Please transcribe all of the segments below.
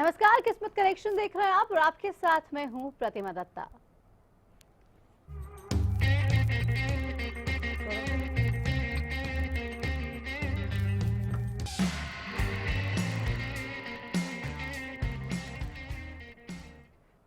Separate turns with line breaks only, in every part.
नमस्कार, किस्मत कनेक्शन देख रहे हैं आप और आपके साथ मैं हूं प्रतिमा दत्ता।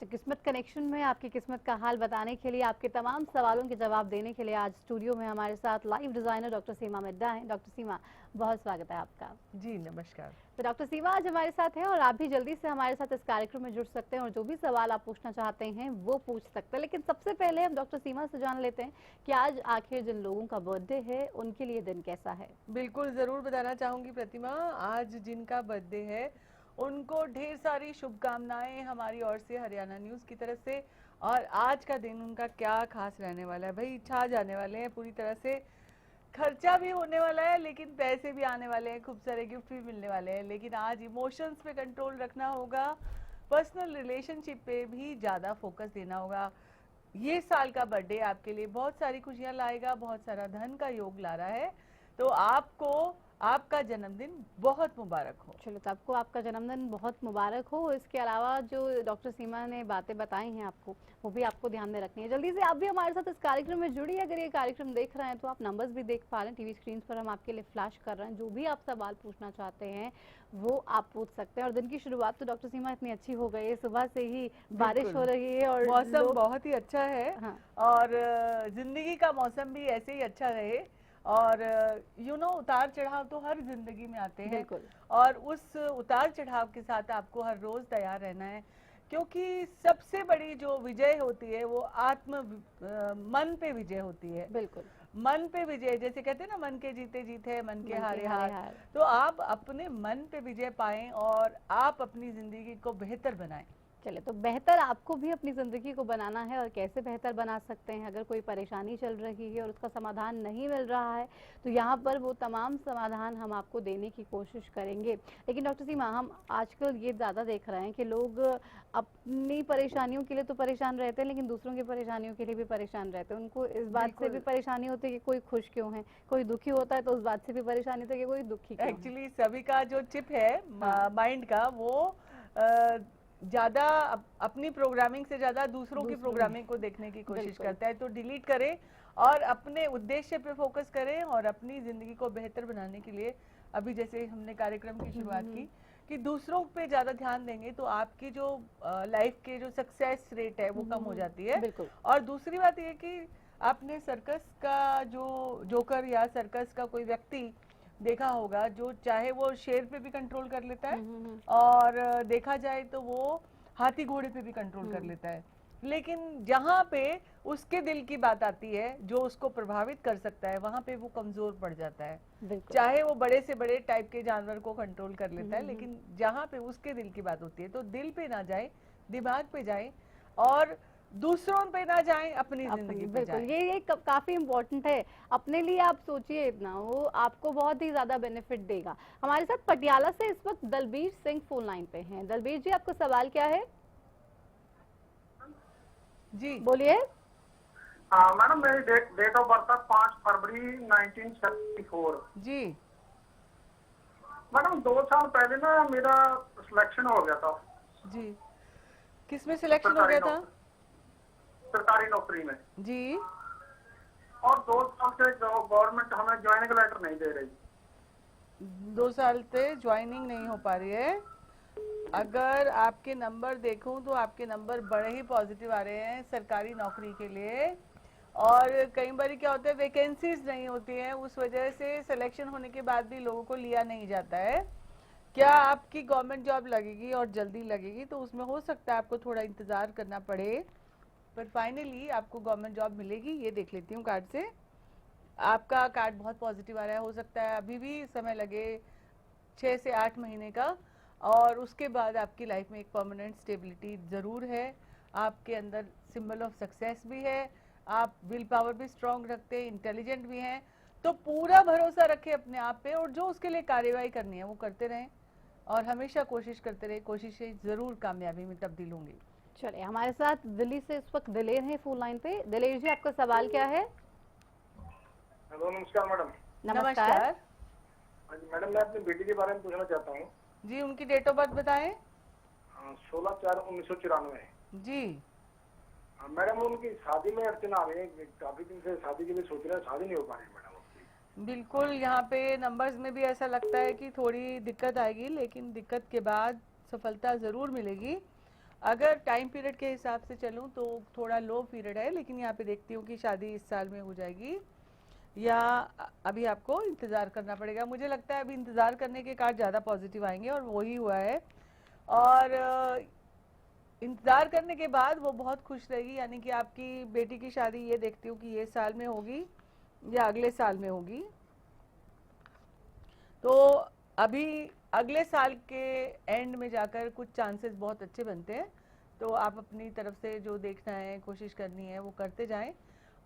तो किस्मत कनेक्शन में आपकी किस्मत का हाल बताने के लिए, आपके तमाम सवालों के जवाब देने के लिए आज स्टूडियो में हमारे साथ लाइव डिजाइनर डॉक्टर सीमा मिड्डा हैं। डॉक्टर सीमा, बहुत स्वागत है आपका।
जी नमस्कार।
तो डॉक्टर सीमा आज हमारे साथ हैं और आप भी जल्दी से हमारे साथ इस कार्यक्रम में जुड़ सकते हैं और जो भी सवाल आप पूछना चाहते हैं वो पूछ सकते हैं। लेकिन सबसे पहले हम डॉक्टर सीमा से जान लेते हैं कि आज आखिर जिन लोगों का बर्थडे है उनके लिए दिन कैसा है।
बिल्कुल ज़रूर बताना चाहूँगी प्रतिमा, आज जिनका बर्थडे है उनको ढेर सारी शुभकामनाएं हमारी ओर से, हरियाणा न्यूज़ की तरफ से। और आज का दिन उनका क्या खास रहने वाला है भाई, छा जाने वाले हैं पूरी तरह से। खर्चा भी होने वाला है लेकिन पैसे भी आने वाले हैं, खूब सारे गिफ्ट भी मिलने वाले हैं। लेकिन आज इमोशंस पे कंट्रोल रखना होगा, पर्सनल रिलेशनशिप पे भी ज़्यादा फोकस देना होगा। ये साल का बर्थडे आपके लिए बहुत सारी खुशियां लाएगा, बहुत सारा धन का योग ला रहा है। तो आपको आपका जन्मदिन बहुत मुबारक हो।
चलो, तो आपको आपका जन्मदिन बहुत मुबारक हो। इसके अलावा जो डॉक्टर सीमा ने बातें बताई हैं आपको, वो भी आपको ध्यान में रखनी है। जल्दी से आप भी हमारे साथ इस कार्यक्रम में जुड़िए। अगर ये कार्यक्रम देख रहे हैं तो आप नंबर्स भी देख पा रहे हैं, टीवी स्क्रीन पर हम आपके लिए फ्लैश कर रहे हैं। जो भी आप सवाल पूछना चाहते हैं वो आप पूछ सकते हैं। और दिन की शुरुआत तो डॉक्टर सीमा इतनी अच्छी हो गई है, सुबह से ही बारिश हो रही है और
मौसम बहुत ही अच्छा है।
हाँ।
और जिंदगी का मौसम भी ऐसे ही अच्छा रहे। और उतार चढ़ाव तो हर जिंदगी में आते हैं।
बिल्कुल।
और उस उतार चढ़ाव के साथ आपको हर रोज तैयार रहना है, क्योंकि सबसे बड़ी जो विजय होती है वो मन पे विजय होती है।
बिल्कुल।
मन पे विजय, जैसे कहते हैं ना, मन के जीते जीत है, मन के हारे हार। तो आप अपने मन पे विजय पाएं और आप अपनी जिंदगी को बेहतर बनाएं।
चले, तो बेहतर आपको भी अपनी ज़िंदगी को बनाना है। और कैसे बेहतर बना सकते हैं? अगर कोई परेशानी चल रही है और उसका समाधान नहीं मिल रहा है तो यहाँ पर वो तमाम समाधान हम आपको देने की कोशिश करेंगे। लेकिन डॉक्टर सीमा, हम आजकल ये ज़्यादा देख रहे हैं कि लोग अपनी परेशानियों के लिए तो परेशान रहते हैं लेकिन दूसरों की परेशानियों के लिए भी परेशान रहते हैं। उनको इस बात से भी परेशानी होती है कि कोई खुश क्यों है, कोई दुखी होता है तो उस बात से भी परेशानी होती है कि कोई दुखी क्यों है।
एक्चुअली सभी का जो चिप है माइंड का, वो ज्यादा अपनी प्रोग्रामिंग से ज्यादा दूसरों की प्रोग्रामिंग को देखने की कोशिश करता है। तो डिलीट करें और अपने उद्देश्य पे फोकस करें और अपनी जिंदगी को बेहतर बनाने के लिए, अभी जैसे हमने कार्यक्रम की शुरुआत की कि दूसरों पे ज्यादा ध्यान देंगे तो आपकी जो लाइफ के जो सक्सेस रेट है वो कम हो जाती है। और दूसरी बात ये कि आपने सर्कस का जो जोकर या सर्कस का कोई व्यक्ति देखा होगा, जो चाहे वो शेर पे भी कंट्रोल कर लेता है और देखा जाए तो वो हाथी घोड़े पे भी कंट्रोल कर लेता है। लेकिन जहाँ पे उसके दिल की बात आती है, जो उसको प्रभावित कर सकता है, वहां पे वो कमजोर पड़ जाता है। चाहे वो बड़े से बड़े टाइप के जानवर को कंट्रोल कर लेता है, लेकिन जहाँ पे उसके दिल की बात होती है तो दिल पे ना जाए, दिमाग पे जाए और दूसरों पे ना जाएं, अपनी जिंदगी पे जाएं।
ये काफी इम्पोर्टेंट है। अपने लिए आप सोचिए इतना, वो आपको बहुत ही ज्यादा बेनिफिट देगा। हमारे साथ पटियाला से इस वक्त दलबीर सिंह फोन लाइन पे हैं। दलबीर जी, आपका सवाल क्या है?
जी
बोलिए।
मैडम, मेरी डेट ऑफ बर्थ है 5 फरवरी 1974।
जी
मैडम, 2 साल पहले ना मेरा सिलेक्शन हो गया था।
जी, किसमें सिलेक्शन हो गया था?
सरकारी नौकरी में
जी।
और 2 साल से गवर्नमेंट हमें ज्वाइनिंग लेटर नहीं दे रही।
2 साल से ज्वाइनिंग नहीं हो पा रही है। अगर आपके नंबर देखूं तो आपके नंबर बड़े ही पॉजिटिव आ रहे हैं सरकारी नौकरी के लिए। और कई बार क्या होता है, वैकेंसीज नहीं होती हैं, उस वजह से सिलेक्शन होने के बाद भी लोगों को लिया नहीं जाता है। क्या आपकी गवर्नमेंट जॉब लगेगी और जल्दी लगेगी तो उसमें हो सकता है आपको थोड़ा इंतजार करना पड़े, पर फाइनली आपको गवर्नमेंट जॉब मिलेगी। ये देख लेती हूँ कार्ड से। आपका कार्ड बहुत पॉजिटिव आ रहा है। हो सकता है अभी भी समय लगे 6 से 8 महीने का, और उसके बाद आपकी लाइफ में एक परमानेंट स्टेबिलिटी ज़रूर है। आपके अंदर सिंबल ऑफ सक्सेस भी है, आप विल पावर भी स्ट्रांग रखते हैं, इंटेलिजेंट भी हैं। तो पूरा भरोसा रखें अपने आप पे और जो उसके लिए कार्यवाही करनी है वो करते रहें और हमेशा कोशिश करते रहे। कोशिशें ज़रूर कामयाबी में तब्दील होंगी।
चलिए, हमारे साथ दिल्ली से इस वक्त दिलेर है फोन लाइन पे। दिलेर जी, आपका सवाल क्या है?
हेलो, नमस्कार मैडम।
नमस्कार
मैडम, मैं अपनी बेटी के बारे में पूछना चाहता हूँ।
जी, उनकी डेट ऑफ बर्थ बताएं।
16/4/1994।
जी।
मैडम उनकी शादी में अड़चन आ रही है, काफी दिन से शादी के लिए सोच रहे हैं, शादी नहीं हो पा रही है मैडम उसकी।
बिल्कुल, यहाँ पे नंबर्स में भी ऐसा लगता है कि थोड़ी दिक्कत आएगी, लेकिन दिक्कत के बाद सफलता ज़रूर मिलेगी। अगर टाइम पीरियड के हिसाब से चलूँ तो थोड़ा लो पीरियड है, लेकिन यहाँ पे देखती हूँ कि शादी इस साल में हो जाएगी या अभी आपको इंतज़ार करना पड़ेगा। मुझे लगता है अभी इंतज़ार करने के कार्ड ज़्यादा पॉजिटिव आएंगे और वही हुआ है। और इंतज़ार करने के बाद वो बहुत खुश रहेगी, यानी कि आपकी बेटी की शादी ये देखती हूँ कि ये साल में होगी या अगले साल में होगी। तो अभी अगले साल के एंड में जाकर कुछ चांसेस बहुत अच्छे बनते हैं। तो आप अपनी तरफ से जो देखना है, कोशिश करनी है, वो करते जाएं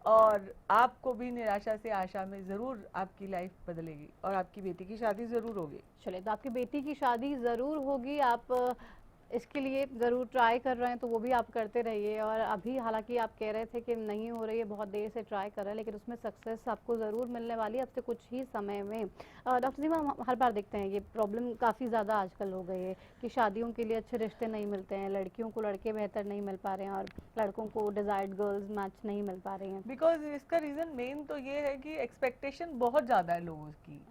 और आपको भी निराशा से आशा में ज़रूर आपकी लाइफ बदलेगी और आपकी बेटी की शादी ज़रूर होगी।
चलिए, तो आपकी बेटी की शादी ज़रूर होगी। आप इसके लिए ज़रूर ट्राई कर रहे हैं तो वो भी आप करते रहिए। और अभी हालांकि आप कह रहे थे कि नहीं हो रही है, बहुत देर से ट्राई कर रहे हैं, लेकिन उसमें सक्सेस आपको ज़रूर मिलने वाली है अब से कुछ ही समय में। डॉक्टर सीमा, हम हर बार देखते हैं ये प्रॉब्लम काफ़ी ज़्यादा आजकल हो गई है कि शादियों के लिए अच्छे रिश्ते नहीं मिलते हैं, लड़कियों को लड़के बेहतर नहीं मिल पा रहे हैं और लड़कों को डिज़ायर्ड गर्ल्स मैच नहीं मिल पा रही हैं।
बिकॉज इसका रीज़न मेन तो ये है कि एक्सपेक्टेशन बहुत ज़्यादा है लोगों की।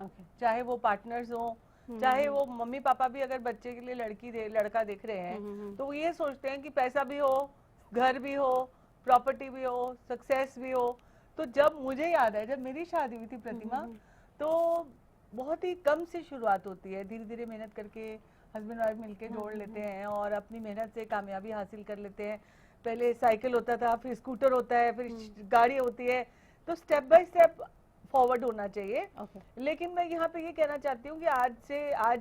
चाहे वो पार्टनर्स हों, चाहे वो मम्मी पापा भी अगर बच्चे के लिए लड़का देख रहे हैं तो वो ये सोचते हैं कि पैसा भी हो, घर भी हो, प्रॉपर्टी भी हो, सक्सेस भी हो। तो जब मुझे याद है, जब मेरी शादी हुई थी प्रतिमा, तो बहुत ही कम से शुरुआत होती है, धीरे धीरे मेहनत करके हस्बैंड वाइफ मिलके जोड़ लेते हैं और अपनी मेहनत से कामयाबी हासिल कर लेते हैं। पहले साइकिल होता था, फिर स्कूटर होता है, फिर गाड़ी होती है। तो स्टेप बाय स्टेप फॉरवर्ड होना चाहिए। लेकिन मैं यहाँ पे ये कहना चाहती हूँ कि आज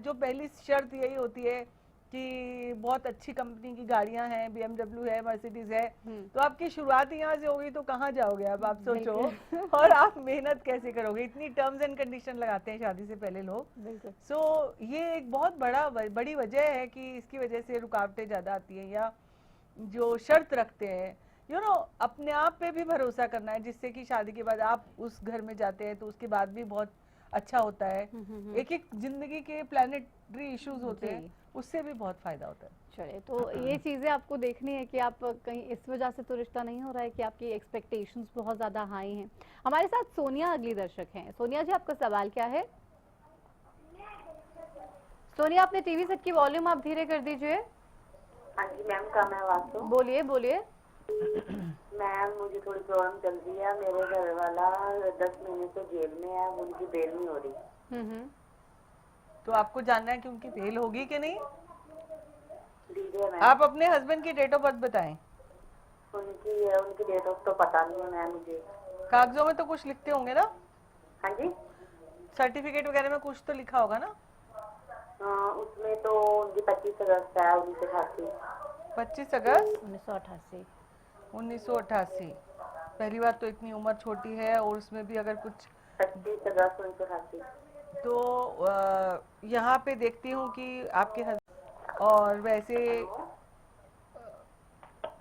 जो पहली शर्त यही होती है कि बहुत अच्छी कंपनी की गाड़ियां हैं, BMW है, मर्सिडीज है, तो आपकी शुरुआत यहाँ से होगी तो कहाँ जाओगे अब आप सोचो। और आप मेहनत कैसे करोगे, इतनी टर्म्स एंड कंडीशन लगाते हैं शादी से पहले लोग। सो ये एक बहुत बड़ी वजह है कि इसकी वजह से रुकावटें ज्यादा आती हैं या जो शर्त रखते हैं। अपने आप पे भी भरोसा करना है, जिससे कि शादी के बाद आप उस घर में जाते हैं तो उसके बाद भी बहुत अच्छा होता है। एक एक जिंदगी के प्लानिटरी इश्यूज होते हैं, उससे भी बहुत फायदा होता है।
चलिए, तो ये चीज़ें आपको देखनी है कि आप कहीं इस वजह से तो रिश्ता नहीं हो रहा है कि आपकी एक्सपेक्टेशंस बहुत ज़्यादा हाई हैं। हमारे साथ सोनिया अगली दर्शक हैं। सोनिया जी, आपका सवाल क्या है? सोनिया, अपने टीवी सेट की वॉल्यूम आप धीरे कर दीजिए।
हाँ जी मैम, कम है आवाज तो।
बोलिए बोलिए।
मैम, मुझे थोड़ी प्रॉब्लम चल रही है। मेरे घर वाला 10 महीने से जेल में है, उनकी बेल नहीं हो रही।
तो आपको जानना है कि उनकी बेल होगी कि नहीं?
दीजिए मैम।
आप अपने हस्बैंड की डेट ऑफ बर्थ बताएं।
उनकी डेट ऑफ तो पता नहीं है मैम मुझे।
कागजों में तो कुछ लिखते होंगे ना?
हाँ जी,
सर्टिफिकेट वगैरह में कुछ तो लिखा होगा ना?
उसमें तो उनकी 25 अगस्त है 1988।
25 अगस्त
1988।
1988। पहली बात तो इतनी उम्र छोटी है और उसमें भी अगर कुछ
25 अगस्त 1988।
तो यहाँ पे देखती हूँ कि आपके और वैसे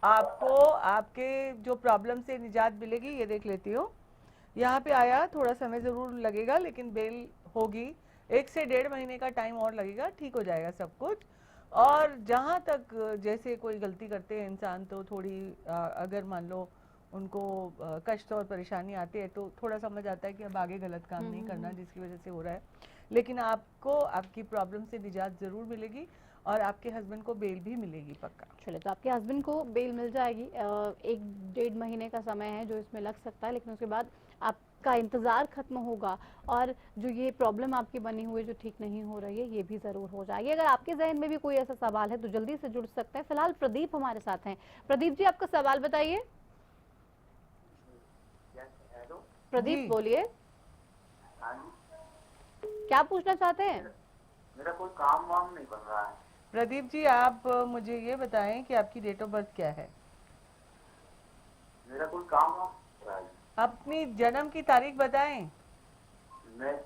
आपको आपके जो प्रॉब्लम से निजात मिलेगी ये देख लेती हूँ। यहाँ पे आया, थोड़ा समय ज़रूर लगेगा लेकिन बेल होगी। 1 से 1.5 महीने का टाइम और लगेगा, ठीक हो जाएगा सब कुछ। और जहाँ तक जैसे कोई गलती करते हैं इंसान तो थोड़ी अगर मान लो उनको कष्ट और परेशानी आती है तो थोड़ा समझ आता है कि अब आगे गलत काम नहीं करना जिसकी वजह से हो रहा है। लेकिन आपको आपकी प्रॉब्लम से निजात ज़रूर मिलेगी और आपके हस्बैंड को बेल भी मिलेगी पक्का।
चलिए, तो आपके हस्बैंड को बेल मिल जाएगी। 1-1.5 महीने का समय है जो इसमें लग सकता है, लेकिन उसके बाद आपका इंतज़ार खत्म होगा और जो ये प्रॉब्लम आपकी बनी हुई है जो ठीक नहीं हो रही है, ये भी ज़रूर हो जाएगी। अगर आपके जहन में भी कोई ऐसा सवाल है तो जल्दी से जुड़ सकते हैं। फिलहाल प्रदीप हमारे साथ हैं। प्रदीप जी, आपका सवाल बताइए। प्रदीप बोलिए, क्या पूछना चाहते हैं?
मेरा कोई काम वाम नहीं बन रहा है।
प्रदीप जी, आप मुझे ये बताएं कि आपकी डेट ऑफ बर्थ क्या है?
मेरा कोई काम वाम नहीं रहा है।
अपनी जन्म की तारीख बताएं।
मैं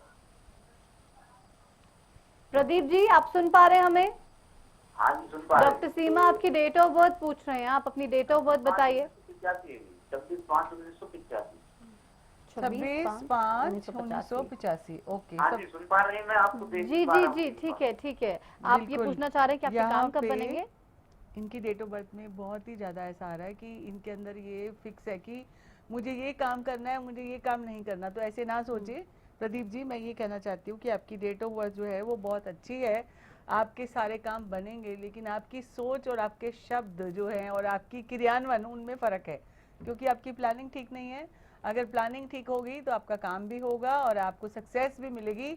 प्रदीप जी, आप सुन पा रहे हैं हमें?
हाँ जी, सुन पा रहे।
डॉक्टर सीमा आपकी डेट ऑफ बर्थ पूछ रहे हैं, आप अपनी डेट ऑफ बर्थ बताइए।
26/5/1985।
26/5/1985। ओके,
हाँ जी, सुन पा रही हैं, मैं आपको देख
जी
पा
जी
रहा हूँ।
जी, ठीक है ठीक है। आप ये
बिल्कुल।
पूछना चाह रहे हैं कि आपके
यहाँ
काम कब
पे
बनेंगे?
इनकी डेट ऑफ बर्थ में बहुत ही ज़्यादा ऐसा आ रहा है कि इनके अंदर ये फिक्स है कि मुझे ये काम करना है, मुझे ये काम नहीं करना। तो ऐसे ना सोचिए प्रदीप जी, मैं ये कहना चाहती हूँ कि आपकी डेट ऑफ बर्थ जो है वो बहुत अच्छी है, आपके सारे काम बनेंगे, लेकिन आपकी सोच और आपके शब्द जो हैं और आपकी क्रियान्वयन उनमें फ़र्क है, क्योंकि आपकी प्लानिंग ठीक नहीं है। अगर प्लानिंग ठीक होगी तो आपका काम भी होगा और आपको सक्सेस भी मिलेगी।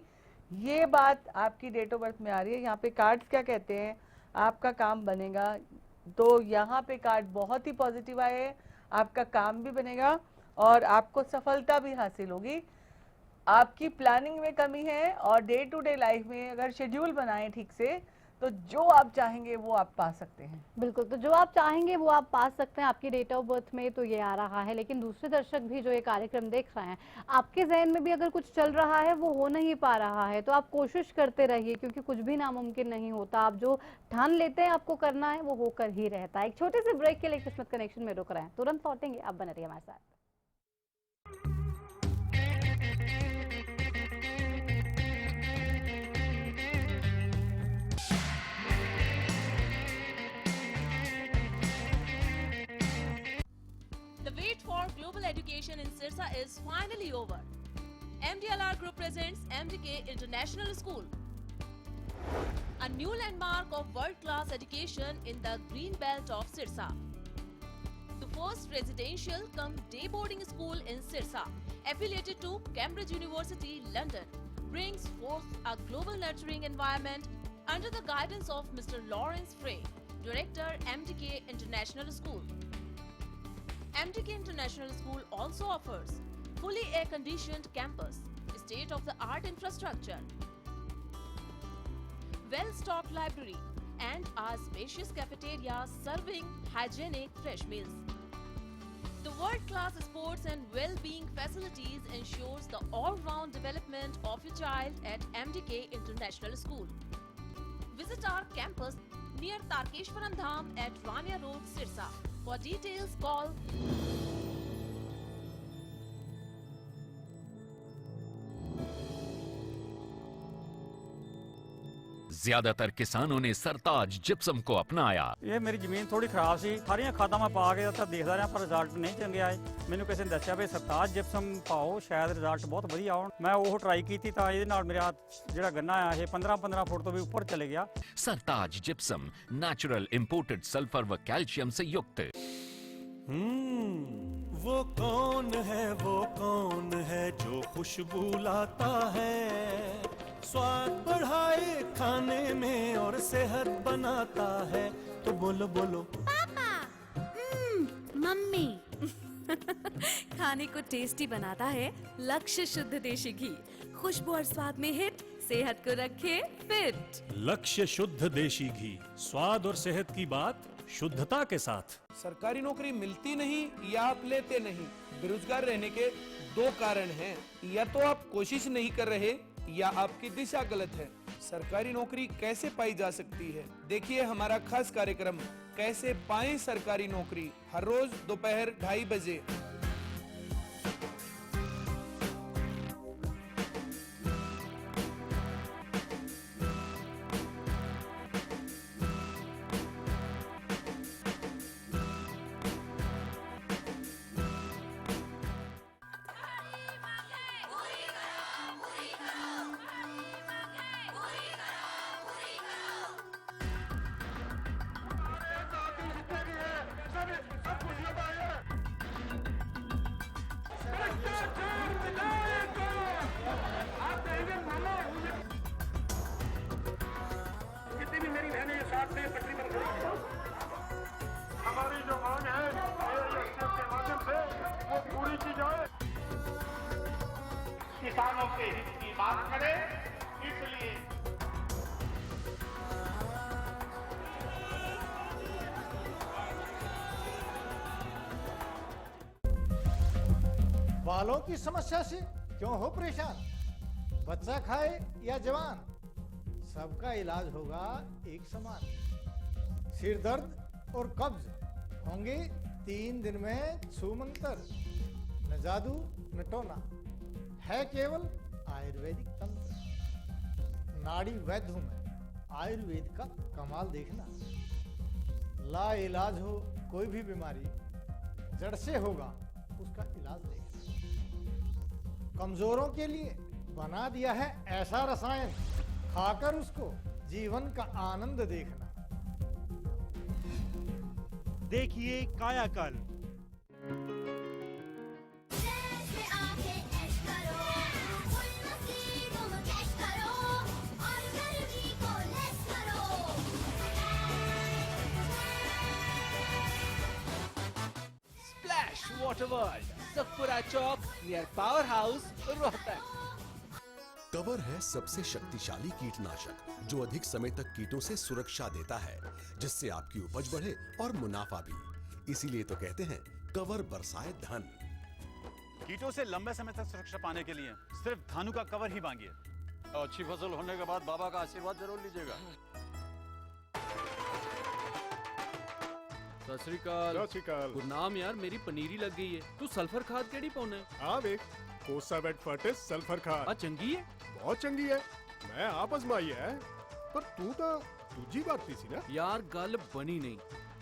ये बात आपकी डेट ऑफ बर्थ में आ रही है। यहाँ पे कार्ड्स क्या कहते हैं, आपका काम बनेगा। तो यहाँ पे कार्ड बहुत ही पॉजिटिव आए हैं, आपका काम भी बनेगा और आपको सफलता भी हासिल होगी। आपकी प्लानिंग में कमी है और डे टू डे लाइफ में अगर शेड्यूल बनाएं ठीक से तो जो आप चाहेंगे वो आप पा सकते हैं।
बिल्कुल, तो जो आप चाहेंगे वो आप पा सकते हैं आपकी डेट ऑफ बर्थ में, तो ये आ रहा है। लेकिन दूसरे दर्शक भी जो ये कार्यक्रम देख रहे हैं, आपके जहन में भी अगर कुछ चल रहा है वो हो नहीं पा रहा है, तो आप कोशिश करते रहिए, क्योंकि कुछ भी नामुमकिन नहीं होता। आप जो ठान लेते हैं आपको करना है वो होकर ही रहता है। एक छोटे से ब्रेक के लिए किस्मत कनेक्शन में रुक रहे हैं, तुरंत लौटेंगे, आप बने रहिए हमारे साथ।
The wait for global education in Sirsa is finally over. MDLR Group presents MDK International School, a new landmark of world-class education in the green belt of Sirsa. The first residential cum day boarding school in Sirsa, affiliated to Cambridge University, London, brings forth a global nurturing environment under the guidance of Mr. Lawrence Frey, Director, MDK International School. MDK International School also offers fully air-conditioned campus, state-of-the-art infrastructure, well-stocked library, and a spacious cafeteria serving hygienic fresh meals. The world-class sports and well-being facilities ensures the all-round development of your child at MDK International School. Visit our campus near Tarkeshwaram Dham at Rania Road, Sirsa. For details, call
ज्यादातर किसानों ने सरताज gypsum को अपनाया।
ਇਹ ਮੇਰੀ ਜ਼ਮੀਨ ਥੋੜੀ ਖਰਾਬ ਸੀ, ਸਾਰੀਆਂ ਖਾਦਾਂ ਮੈਂ ਪਾ ਕੇ ਉੱਥੇ ਦੇਖਦਾ ਰਿਹਾ, ਪਰ ਰਿਜ਼ਲਟ ਨਹੀਂ ਚੰਗੇ ਆਏ। ਮੈਨੂੰ ਕਿਸੇ ਨੇ ਦੱਸਿਆ ਵੀ ਸਰਤਾਜ ਜਿਪਸਮ ਪਾਓ, ਸ਼ਾਇਦ ਰਿਜ਼ਲਟ ਬਹੁਤ ਵਧੀਆ ਆਉਣ। ਮੈਂ ਉਹ ਟਰਾਈ ਕੀਤੀ ਤਾਂ ਇਹਦੇ ਨਾਲ ਮੇਰਾ ਜਿਹੜਾ ਗੰਨਾ ਆ ਇਹ 15-15 ਫੁੱਟ ਤੋਂ ਵੀ ਉੱਪਰ ਚਲੇ ਗਿਆ।
सरताज जिप्सम नेचुरल इंपोर्टेड सल्फर व कैल्शियम से युक्त।
वो कौन है जो खुशबू लाता है, स्वाद बढ़ाए खाने में और सेहत बनाता है। तो बोलो बोलो
पापा, मम्मी। खाने को टेस्टी बनाता है लक्ष्य शुद्ध देशी घी, खुशबू और स्वाद में हिट, सेहत को रखे फिट।
लक्ष्य शुद्ध देशी घी, स्वाद और सेहत की बात शुद्धता के साथ।
सरकारी नौकरी मिलती नहीं या आप लेते नहीं, बेरोजगार रहने के दो कारण हैं। या तो आप कोशिश नहीं कर रहे या आपकी दिशा गलत है। सरकारी नौकरी कैसे पाई जा सकती है, देखिए हमारा खास कार्यक्रम कैसे पाएं सरकारी नौकरी, हर रोज दोपहर 2:30 बजे।
हमारी जो मांग है के माध्यम से वो पूरी की जाए। किसानों के हित की बात करें, इसलिए
बालों की समस्या से क्यों हो परेशान? बच्चा खाए या जवान, सबका इलाज होगा एक समान। सिर दर्द और कब्ज होंगे 3 दिन में छूमंतर। न जादू न टोना, है केवल आयुर्वेदिक तंत्र। नाड़ी वैद्य हूं मैं, आयुर्वेद का कमाल देखना। ला इलाज हो कोई भी बीमारी, जड़ से होगा उसका इलाज लेगा। कमजोरों के लिए बना दिया है ऐसा रसायन, खाकर उसको जीवन का आनंद देखना।
देखिए Kayakalp.
Splash water world, Satpura Chowk near power house, Rohtak.
Cover है सबसे शक्तिशाली कीटनाशक जो अधिक समय तक कीटों से सुरक्षा देता है, जिससे आपकी उपज बढ़े और मुनाफा भी। इसीलिए तो कहते हैं कवर बरसाए धन।
कीटों से लंबे समय तक सुरक्षा पाने के लिए सिर्फ धानु का कवर ही मांगिए। अच्छी फसल होने के बाद बाबा का आशीर्वाद जरूर लीजिएगा।
सत श्री अकाल। गुरनाम यार, मेरी पनीरी लग गई है, तू सल्फर खाद केड़ी पाउना है?
हाँ वेख, कोसावेट फर्टिस सल्फर खाद।
आ चंगी है?
बहुत चंगी है, मैं आप आजमाई है। पर तू तो दूजी बात सी ना
यार, गल बनी नहीं।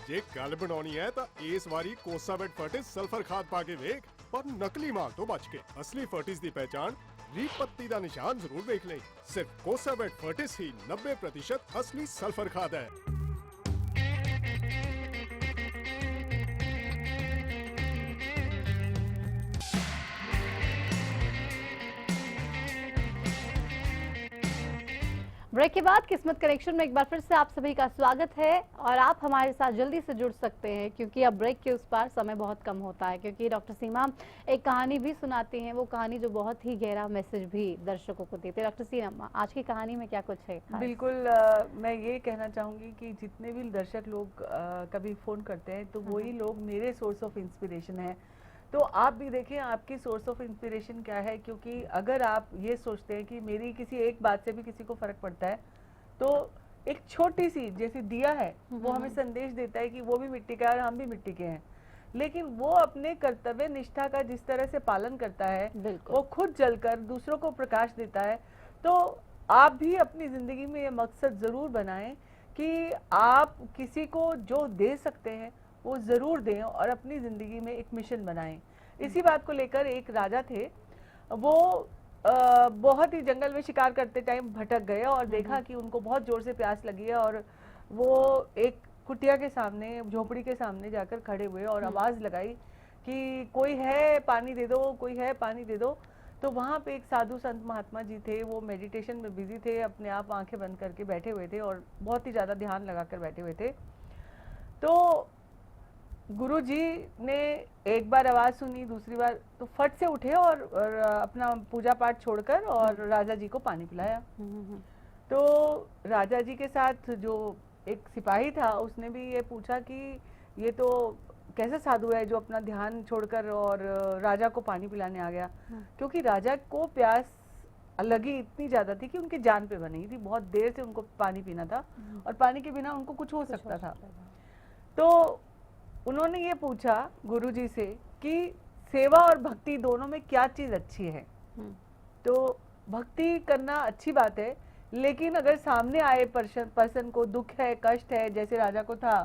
जे गल बनानी है तो इस बारी कोसावेट फर्टिस सल्फर खाद पाके वेख, पर नकली माल तो बच के। असली फर्टिस दी पहचान रीप पत्ती दा निशान जरूर देख लें। सिर्फ कोसावेट फर्टिस ही 90% असली सल्फर खाद है।
ब्रेक के बाद किस्मत कनेक्शन में एक बार फिर से आप सभी का स्वागत है और आप हमारे साथ जल्दी से जुड़ सकते हैं क्योंकि अब ब्रेक के उस पार समय बहुत कम होता है, क्योंकि डॉक्टर सीमा एक कहानी भी सुनाती हैं, वो कहानी जो बहुत ही गहरा मैसेज भी दर्शकों को देती है। डॉक्टर सीमा, आज की कहानी में क्या कुछ है?
बिल्कुल, मैं ये कहना चाहूँगी कि जितने भी दर्शक लोग कभी फ़ोन करते हैं तो वही लोग मेरे सोर्स ऑफ इंस्पिरेशन है। तो आप भी देखें आपकी सोर्स ऑफ इंस्पिरेशन क्या है, क्योंकि अगर आप ये सोचते हैं कि मेरी किसी एक बात से भी किसी को फर्क पड़ता है तो एक छोटी सी जैसे दिया है वो हमें संदेश देता है कि वो भी मिट्टी का है और हम भी मिट्टी के हैं, लेकिन वो अपने कर्तव्य निष्ठा का जिस तरह से पालन करता है, वो खुद जलकर दूसरों को प्रकाश देता है। तो आप भी अपनी जिंदगी में ये मकसद जरूर बनाएं कि आप किसी को जो दे सकते हैं वो जरूर दें और अपनी जिंदगी में एक मिशन बनाएं। इसी बात को लेकर एक राजा थे, वो बहुत ही जंगल में शिकार करते टाइम भटक गए और देखा कि उनको बहुत जोर से प्यास लगी है और वो एक कुटिया के सामने, झोपड़ी के सामने जाकर खड़े हुए और आवाज लगाई कि कोई है पानी दे दो, कोई है पानी दे दो। तो वहाँ पे एक साधु संत महात्मा जी थे, वो मेडिटेशन में बिजी थे, अपने आप आंखें बंद करके बैठे हुए थे और बहुत ही ज्यादा ध्यान लगाकर बैठे हुए थे। तो गुरु जी ने एक बार आवाज सुनी, दूसरी बार तो फट से उठे और अपना पूजा पाठ छोड़कर और राजा जी को पानी पिलाया। तो राजा जी के साथ जो एक सिपाही था उसने भी ये पूछा कि ये तो कैसा साधु है जो अपना ध्यान छोड़कर और राजा को पानी पिलाने आ गया, क्योंकि राजा को प्यास लगी इतनी ज्यादा थी कि उनकी जान पे बनी थी, बहुत देर से उनको पानी पीना था और पानी के बिना उनको कुछ हो सकता था। तो उन्होंने ये पूछा गुरुजी से कि सेवा और भक्ति दोनों में क्या चीज अच्छी है। तो भक्ति करना अच्छी बात है, लेकिन अगर सामने आए पर्सन को दुख है, कष्ट है, जैसे राजा को था,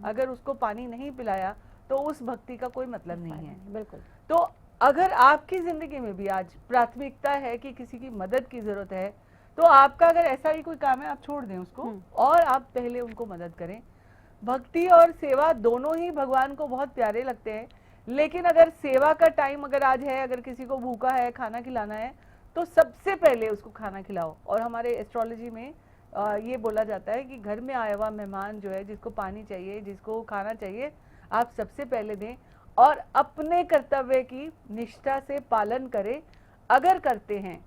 अगर उसको पानी नहीं पिलाया तो उस भक्ति का कोई मतलब नहीं है।
बिल्कुल।
तो अगर आपकी जिंदगी में भी आज प्राथमिकता है कि किसी की मदद की जरूरत है, तो आपका अगर ऐसा ही कोई काम है आप छोड़ दें उसको और आप पहले उनको मदद करें। भक्ति और सेवा दोनों ही भगवान को बहुत प्यारे लगते हैं, लेकिन अगर सेवा का टाइम अगर आज है, अगर किसी को भूखा है, खाना खिलाना है, तो सबसे पहले उसको खाना खिलाओ। और हमारे एस्ट्रोलॉजी में ये बोला जाता है कि घर में आया हुआ मेहमान जो है, जिसको पानी चाहिए, जिसको खाना चाहिए, आप सबसे पहले दें और अपने कर्तव्य की निष्ठा से पालन करें। अगर करते हैं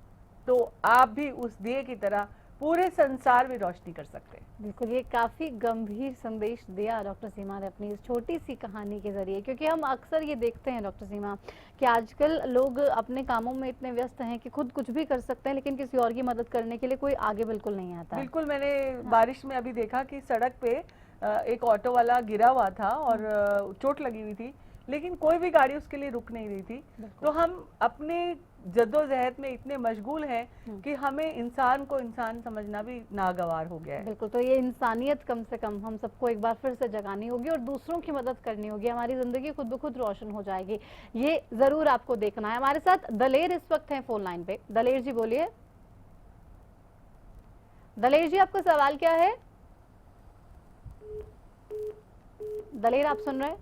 तो आप भी उस दिए की तरह पूरे संसार में रोशनी कर सकते हैं।
बिल्कुल, ये काफी गंभीर संदेश दिया डॉक्टर सीमा ने अपनी इस छोटी सी कहानी के जरिए, क्योंकि हम अक्सर ये देखते हैं डॉक्टर सीमा कि आजकल लोग अपने कामों में इतने व्यस्त हैं कि खुद कुछ भी कर सकते हैं, लेकिन किसी और की मदद करने के लिए कोई आगे बिल्कुल नहीं आता।
बिल्कुल, मैंने बारिश में अभी देखा कि सड़क पे एक ऑटो वाला गिरा हुआ था और चोट लगी हुई थी, लेकिन कोई भी गाड़ी उसके लिए रुक नहीं रही थी। तो हम अपने जद्दोजहद में इतने मशगूल हैं कि हमें इंसान को इंसान समझना भी नागवार हो गया है।
बिल्कुल, तो ये इंसानियत कम से कम हम सबको एक बार फिर से जगानी होगी और दूसरों की मदद करनी होगी, हमारी जिंदगी खुद ब खुद रोशन हो जाएगी। ये जरूर आपको देखना है। हमारे साथ दलेर इस वक्त हैं फोन लाइन पे। दलेर जी बोलिए। दलेर जी, आपका सवाल क्या है? दलेर, आप सुन रहे हैं?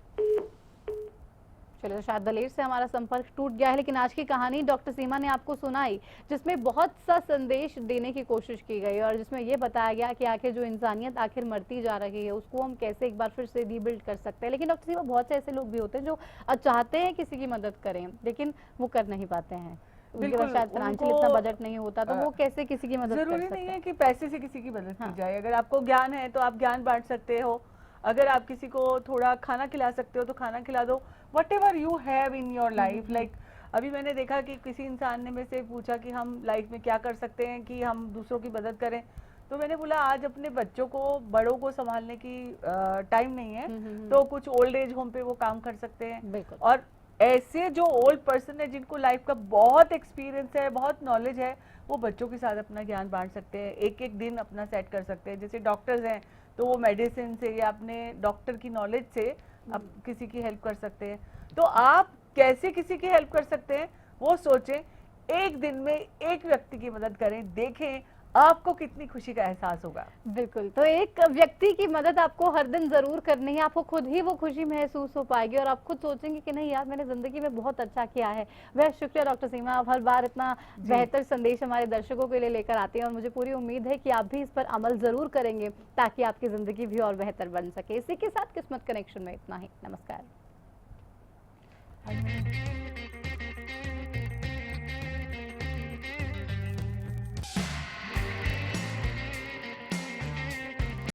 चलिए, तो शायद दलेर से हमारा संपर्क टूट गया है, लेकिन आज की कहानी डॉक्टर सीमा ने आपको सुनाई, जिसमें बहुत सा संदेश देने की कोशिश की गई और जिसमें यह बताया गया कि आखिर जो इंसानियत आखिर मरती जा रही है उसको हम कैसे एक बार फिर से रीबिल्ड कर सकते हैं। लेकिन डॉक्टर सीमा, बहुत से ऐसे लोग भी होते हैं जो चाहते हैं किसी की मदद करें, लेकिन वो कर नहीं पाते हैं, उनके पास शायद फाइनेंशियल इतना बजट नहीं होता, तो वो कैसे किसी की मदद कर सकते हैं?
जरूरी नहीं है कि पैसे से किसी की मदद की जाए। अगर आपको ज्ञान है तो आप ज्ञान बांट सकते हो, अगर आप किसी को थोड़ा खाना खिला सकते हो तो खाना खिला दो। whatever you have in your life, like अभी मैंने देखा कि किसी इंसान ने मेरे से पूछा कि हम लाइफ में क्या कर सकते हैं कि हम दूसरों की मदद करें, तो मैंने बोला आज अपने बच्चों को, बड़ों को संभालने की टाइम नहीं है, तो कुछ ओल्ड एज होम पे वो काम कर सकते हैं। और ऐसे जो ओल्ड पर्सन है जिनको लाइफ का बहुत एक्सपीरियंस है, बहुत नॉलेज है, वो बच्चों के साथ अपना ज्ञान बांट सकते हैं, एक एक दिन अपना सेट कर सकते हैं। जैसे डॉक्टर्स हैं तो वो मेडिसिन से या अपने डॉक्टर की नॉलेज से आप किसी की हेल्प कर सकते हैं। तो आप कैसे किसी की हेल्प कर सकते हैं वो सोचें, एक दिन में एक व्यक्ति की मदद करें, देखें आपको कितनी खुशी का एहसास होगा।
बिल्कुल, तो एक व्यक्ति की मदद आपको हर दिन जरूर करनी है, आपको खुद ही वो खुशी महसूस हो पाएगी और आप खुद सोचेंगे कि नहीं यार, मैंने जिंदगी में बहुत अच्छा किया है। वह शुक्रिया डॉक्टर सीमा, आप हर बार इतना बेहतर संदेश हमारे दर्शकों के लिए लेकर आते हैं और मुझे पूरी उम्मीद है कि आप भी इस पर अमल जरूर करेंगे ताकि आपकी जिंदगी भी और बेहतर बन सके। इसी के साथ किस्मत कनेक्शन में इतना ही। नमस्कार।